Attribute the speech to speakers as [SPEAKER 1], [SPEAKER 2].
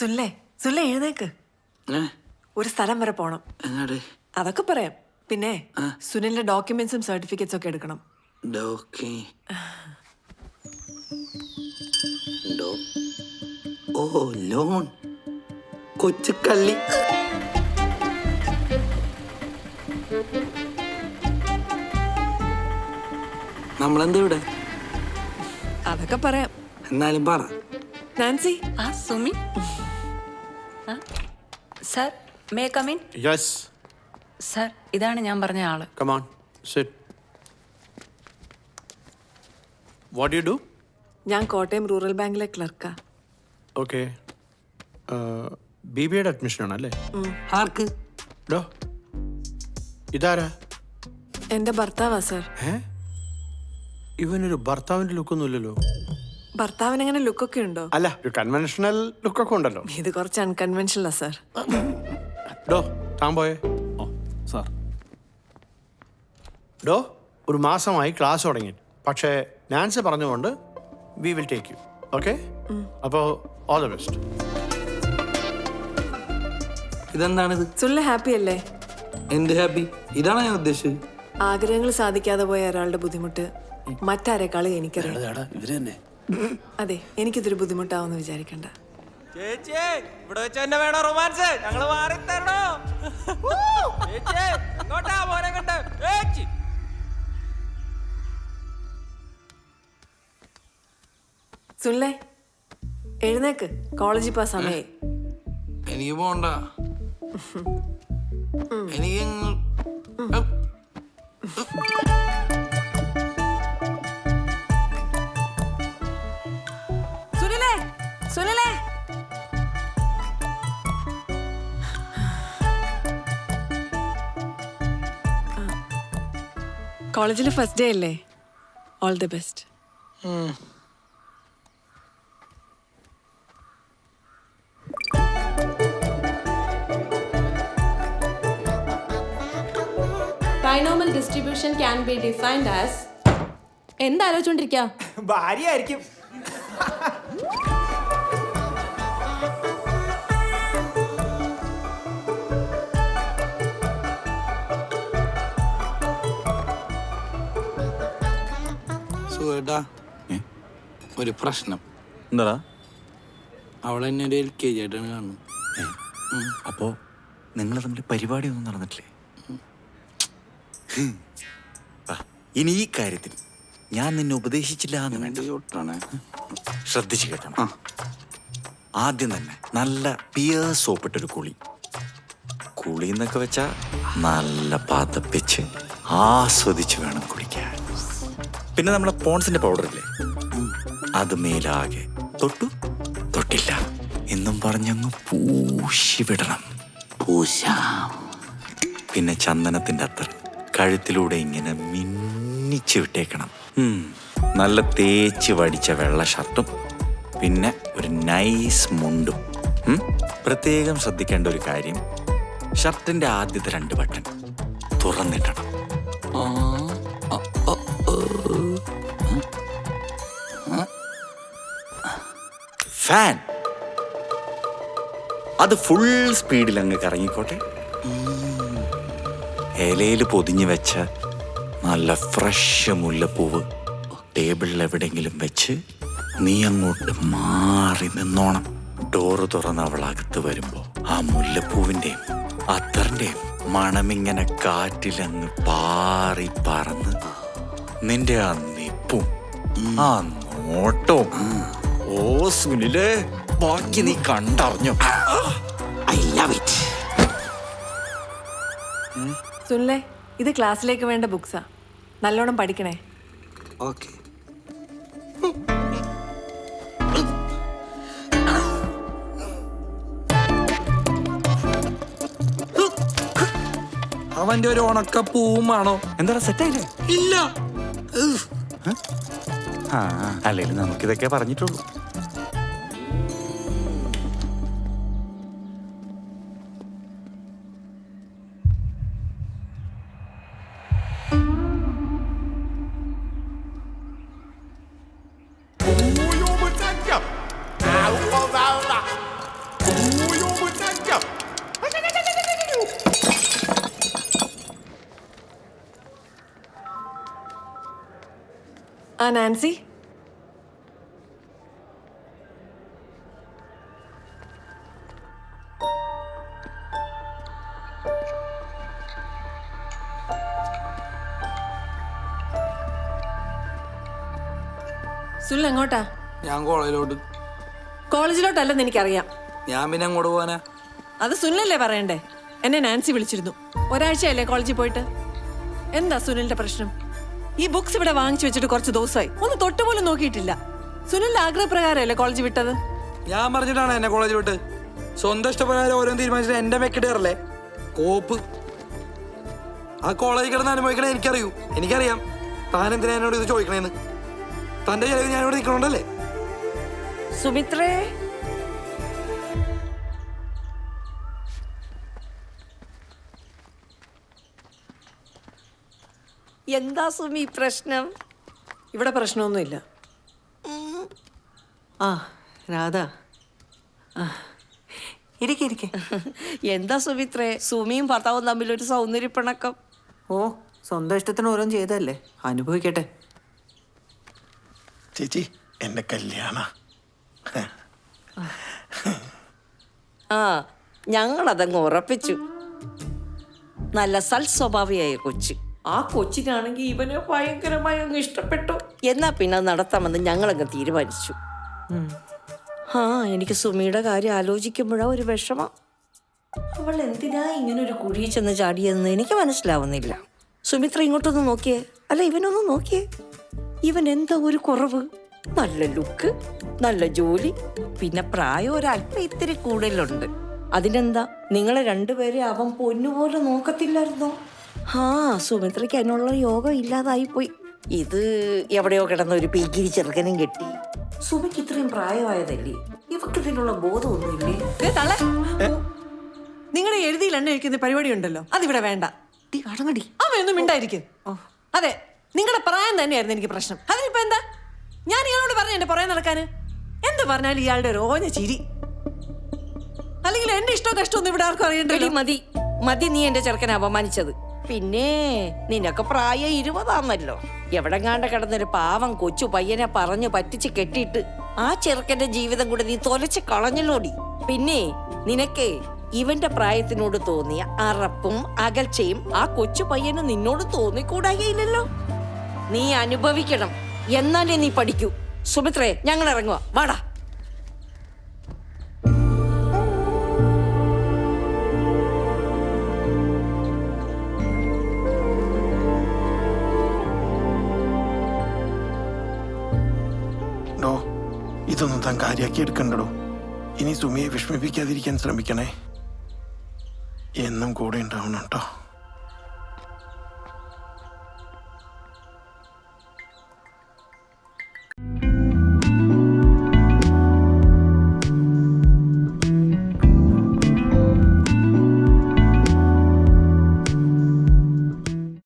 [SPEAKER 1] സുല്ലേ സുല്ലേ എഴുന്നേക്ക്. ഒരു സ്ഥലം വരെ പോണം. അതൊക്കെ പറയാം. പിന്നെ സുനിലിന്റെ ഡോക്യുമെന്റ്സും സർട്ടിഫിക്കറ്റ്സും ഒക്കെ എടുക്കണം.
[SPEAKER 2] ഓ ലോൺ കൊച്ചുകള്ളി. നമ്മളെന്താ ഇവിടെ?
[SPEAKER 1] അതൊക്കെ പറയാം.
[SPEAKER 2] എന്നാലും പറ.
[SPEAKER 1] Nancy.
[SPEAKER 3] Sumi sir, may come in?
[SPEAKER 4] Yes
[SPEAKER 3] sir, ഇതാണ് ഞാൻ പറഞ്ഞ ആള്.
[SPEAKER 4] Come on sit. What you do?
[SPEAKER 1] ഞാൻ കോട്ടയം റൂറൽ ബാങ്കിലെ ക്ലർക്കാ.
[SPEAKER 4] ഓക്കെ. BBA അഡ്മിഷൻ ആണല്ലേ?
[SPEAKER 2] ആർക്ക്?
[SPEAKER 4] ഡോ ഇതാരാ?
[SPEAKER 1] എന്റെ ഭർത്താവാ സർ.
[SPEAKER 4] ഇവനൊരു ഭർത്താവിന്റെ ലുക്കൊന്നും ഇല്ലല്ലോ.
[SPEAKER 1] ഭർത്താവിന് അങ്ങനെ ലുക്കൊക്കെ ഉണ്ടോ?
[SPEAKER 4] അല്ല, ഒരു കൺവെൻഷണൽ ലുക്കൊക്കെ ഉണ്ടല്ലോ.
[SPEAKER 1] ഇത് കുറച്ച് അൺകൺവെൻഷനലാ സർ.
[SPEAKER 4] ഡോ താൻ പോയേ.
[SPEAKER 5] സാർ,
[SPEAKER 4] ഡോ ഒരു മാസമായി ക്ലാസ് തുടങ്ങി. പക്ഷേ നാൻസി പറഞ്ഞുകൊണ്ട് we will take you. Okay? അപ്പോൾ ഓൾ ദ ബെസ്റ്റ്.
[SPEAKER 2] ഇതെന്താണിത്?
[SPEAKER 1] സുല്ല ഹാപ്പി അല്ലേ?
[SPEAKER 2] എന്ത് ഹാപ്പി? ഇതാണ് ഞാൻ ഉദ്ദേശിച്ചത്.
[SPEAKER 1] ആഗ്രഹങ്ങൾ സാധിക്കാതെ പോയ ഒരാളുടെ ബുദ്ധിമുട്ട് മറ്റാരെക്കാളും എനിക്കറിയാം.
[SPEAKER 5] ഇവര് തന്നെ.
[SPEAKER 1] അതെ, എനിക്കിതൊരു ബുദ്ധിമുട്ടാവെന്ന് വിചാരിക്കണ്ട.
[SPEAKER 6] ചേച്ചി, ഇവിടെ വെച്ച് തന്നെ വേണോ റൊമാൻസ്? ഞങ്ങള് മാറി തരണോ? ചേച്ചി, ഇങ്ങോട്ടാ മോനെ കണ്ട്. ചേച്ചി,
[SPEAKER 1] സുല്ലേ എഴുന്നേക്ക്, കോളേജിൽ പോ സമയായി.
[SPEAKER 2] എനിക്ക് പോണ്ട. എനിക്ക്
[SPEAKER 1] സുനിലേ, സുനിലേ. കോളേജിൽ ഫസ്റ്റ് ഡേ അല്ലേ? All the best.
[SPEAKER 7] Binomial distribution can be defined as എന്താലോചിച്ചോണ്ടിരിക്കാ?
[SPEAKER 6] ഭാര്യയായിരിക്കും.
[SPEAKER 2] സുഖേട്ടാ, ഒരു പ്രശ്നം.
[SPEAKER 5] എന്താടാ?
[SPEAKER 2] അവളെന്നെ ഒരു LKG ആയിട്ടാണ് കാണുന്നത്.
[SPEAKER 5] അപ്പോ നിങ്ങൾ തമ്മിൽ പരിപാടിയൊന്നും നടന്നിട്ടില്ലേ? ഇനി ഈ കാര്യത്തിൽ ഞാൻ നിന്നെ ഉപദേശിച്ചില്ല എന്ന് വേണ്ട. ശ്രദ്ധിച്ചു കേട്ടണം. ആദ്യം തന്നെ നല്ല പിയർ സോപ്പിട്ടൊരു കുളി എന്നൊക്കെ വെച്ചാ നല്ല പതപ്പിച്ച് ആസ്വദിച്ച് വേണം കുളിക്കാൻ. പിന്നെ നമ്മളെ പോൺസിന്റെ പൗഡർ ഇല്ലേ, അത് മേലാകെ തൊട്ടില്ല എന്നും പറഞ്ഞങ്ങ് പൂശി വിടണം. പിന്നെ ചന്ദനത്തിന്റെ അത്ര കഴുത്തിലൂടെ ഇങ്ങനെ മിന്നിച്ച് വിട്ടേക്കണം. നല്ല തേച്ച് വടിച്ച വെള്ള ഷർട്ടും പിന്നെ ഒരു നൈസ് മുണ്ടും. പ്രത്യേകം ശ്രദ്ധിക്കേണ്ട ഒരു കാര്യം, ഷർട്ടിന്റെ ആദ്യത്തെ 2 ബട്ടൺ തുറന്നിടണം. ഫാൻ അത് ഫുൾ സ്പീഡിൽ അങ്ങ് കറങ്ങിക്കോട്ടെ. ഇലയിൽ പൊതിഞ്ഞു വെച്ച നല്ല ഫ്രഷ് മുല്ലപ്പൂവ് ടേബിളിൽ എവിടെയെങ്കിലും വെച്ച് നീ അങ്ങോട്ട് മാറി നിന്നോണം. ഡോറ് തുറന്ന് അവൾ അകത്ത് വരുമ്പോ ആ മുല്ലപ്പൂവിന്റെയും അത്തറിന്റെയും മണമിങ്ങനെ കാറ്റിലങ്ങ് പാറി പറന്ന് നിന്റെ ആ നിപ്പും ആ നോട്ടവും. ഓ സുനിലേ, ബാക്കി നീ കണ്ടറിഞ്ഞു. I love it.
[SPEAKER 1] സുനിലേ, ഇത് ക്ലാസ്സിലേക്ക് വേണ്ട ബുക്സാ. നല്ലോണം പഠിക്കണേ.
[SPEAKER 2] ഓക്കെ. അവന്റെ ഒരു ഉണക്ക പൂവുമാണോ?
[SPEAKER 5] എന്താ സെറ്റായില്ലേ?
[SPEAKER 2] ഇല്ല.
[SPEAKER 5] അല്ലെങ്കിൽ നമുക്കിതൊക്കെ പറഞ്ഞിട്ടുള്ളൂ.
[SPEAKER 1] ആ നാൻസി, സുനിൽ എങ്ങോട്ടാ?
[SPEAKER 2] ഞാൻ കോളേജിലോട്ട്.
[SPEAKER 1] കോളേജിലോട്ടല്ലെന്ന് എനിക്കറിയാം.
[SPEAKER 2] ഞാൻ പിന്നെ അങ്ങോട്ട് പോവാനാ?
[SPEAKER 1] അത് സുനിലല്ലേ പറയണ്ടേ? എന്നെ നാൻസി വിളിച്ചിരുന്നു. ഒരാഴ്ചയല്ലേ കോളേജിൽ പോയിട്ട്. എന്താ സുനിലിന്റെ പ്രശ്നം? ഈ ബുക്സ് ഇവിടെ വാങ്ങിച്ചു വെച്ചിട്ട് കുറച്ച് ദിവസമായി, ഒന്ന് തൊട്ടുപോലും നോക്കിയിട്ടില്ല. സുനിലിന്റെ ആഗ്രഹപ്രകാരമല്ലേ കോളേജ് വിട്ടത്?
[SPEAKER 2] ഞാൻ പറഞ്ഞിട്ടാണ് എന്നെ കോളേജ് വിട്ട്. സ്വന്തം ഇഷ്ടപ്രകാരം ഓരോന്ന് തീരുമാനിച്ചിട്ട് എന്റെ മെക്കിട്ടേറല്ലേ കോപ്പ്. ആ കോളേജിൽ കിടന്ന് അനുഭവിക്കണേ എനിക്കറിയൂ. എനിക്കറിയാം താൻ എന്തിനാ എന്നോട് ഇത് ചോദിക്കണേന്ന്. തന്റെ ചെലവ് ഞാൻ ഇവിടെ നിൽക്കണോണ്ടല്ലേ?
[SPEAKER 8] സുമിത്രേ, എന്താ സുമി പ്രശ്നം?
[SPEAKER 1] ഇവിടെ പ്രശ്നമൊന്നുമില്ല.
[SPEAKER 9] ആ രാധ, ഇരിക്കെ.
[SPEAKER 8] എന്താ സുമിത്രേ, സുമിയും ഭർത്താവും തമ്മിലൊരു സൗന്ദര്യപ്പിണക്കം?
[SPEAKER 9] ഓ, സ്വന്തം ഇഷ്ടത്തിന് ഓരോന്ന് ചെയ്തല്ലേ, അനുഭവിക്കട്ടെ.
[SPEAKER 4] ചേച്ചി, എൻ്റെ കല്യാണ.
[SPEAKER 8] ആ, ഞങ്ങളതങ്ങ് ഉറപ്പിച്ചു. നല്ല സൽസ്വഭാവിയായ കൊച്ച്. ആ കൊച്ചിനാണെങ്കിൽ ഇവനെ ഭയങ്കരമായി അങ്ങ് ഇഷ്ടപ്പെട്ടു. എന്നാ പിന്നെ അത് നടത്താമെന്ന് ഞങ്ങളങ്ങ് തീരുമാനിച്ചു. ആ, എനിക്ക് സുമിയുടെ കാര്യം ആലോചിക്കുമ്പോഴാ ഒരു വിഷമം. അവൾ എന്തിനാ ഇങ്ങനെ ഒരു കുഴിയിൽ ചെന്ന് ചാടിയെന്ന് എനിക്ക് മനസ്സിലാവുന്നില്ല. സുമിത്ര ഇങ്ങോട്ടൊന്ന് നോക്കിയേ, അല്ല ഇവനൊന്ന് നോക്കിയേ. ഇവൻ എന്താ ഒരു കുറവ്? നല്ല ലുക്ക്, നല്ല ജോലി, പിന്നെ പ്രായം ഒരല്പം ഇത്തിരി കൂടുതലുണ്ട്. അതിനെന്താ, നിങ്ങളെ രണ്ടുപേരെ അവൻ പൊന്നുപോലെ നോക്കത്തില്ലായിരുന്നോ? ആ, സുമിത്രയ്ക്ക് അതിനുള്ള യോഗം ഇല്ലാതായിപ്പോയി. ഇത് എവിടെയോ കിടന്ന ഒരു പീക്കിരി ചെറുക്കനും കെട്ടി. സുമിക്ക് ഇത്രയും പ്രായമായതല്ലേ, ഇവക്ക് ഇതിനുള്ള ബോധമൊന്നുമില്ലേ?
[SPEAKER 1] നിങ്ങളുടെ എഴുതിയിൽ എണ്ണ ഒഴിക്കുന്ന പരിപാടി ഉണ്ടല്ലോ, അതിവിടെ വേണ്ട.
[SPEAKER 9] അടങ്ങടി.
[SPEAKER 1] അവയൊന്നും മിണ്ടായിരിക്കും. അതെ, നിങ്ങളുടെ പ്രായം തന്നെയായിരുന്നു എനിക്ക് പ്രശ്നം. അതിനിപ്പോ എന്താ? ഞാൻ ഇയാളോട് പറഞ്ഞു എന്റെ പുറകെ നടക്കാന്. എന്ത് പറഞ്ഞാലും ഇയാളുടെ ഒരു ഓഞ്ഞ ചിരി. അല്ലെങ്കിൽ എന്റെ ഇഷ്ടവും കഷ്ടമൊന്നും ഇവിടെ ആർക്കും അറിയണ്ടല്ലോ.
[SPEAKER 8] മതി മതി, നീ എന്റെ ചെറുക്കനെ അപമാനിച്ചത്. പിന്നെ നിനക്ക് പ്രായം 20 എവിടെങ്ങാണ്ട് കിടന്നൊരു പാവം കൊച്ചു പയ്യനെ പറഞ്ഞു പറ്റിച്ച് കെട്ടിയിട്ട് ആ ചെറുക്കന്റെ ജീവിതം കൂടെ നീ തൊലച്ച് കളഞ്ഞല്ലോടി. പിന്നെ നിനക്ക് ഇവന്റെ പ്രായത്തിനോട് തോന്നിയ അറപ്പും അകൽച്ചയും ആ കൊച്ചു പയ്യന് നിന്നോട് തോന്നിക്കൂടായില്ലല്ലോ. നീ അനുഭവിക്കണം, എന്നാലേ നീ പഠിക്കൂ. സുമിത്രേ, ഞങ്ങൾ ഇറങ്ങുക, വാടാ.
[SPEAKER 4] ഇതൊന്നും താൻ കാര്യമാക്കി എടുക്കണ്ടോ. ഇനി സുമിയെ വിഷമിപ്പിക്കാതിരിക്കാൻ ശ്രമിക്കണേ. എന്നും കൂടെ ഉണ്ടാവണം കേട്ടോ.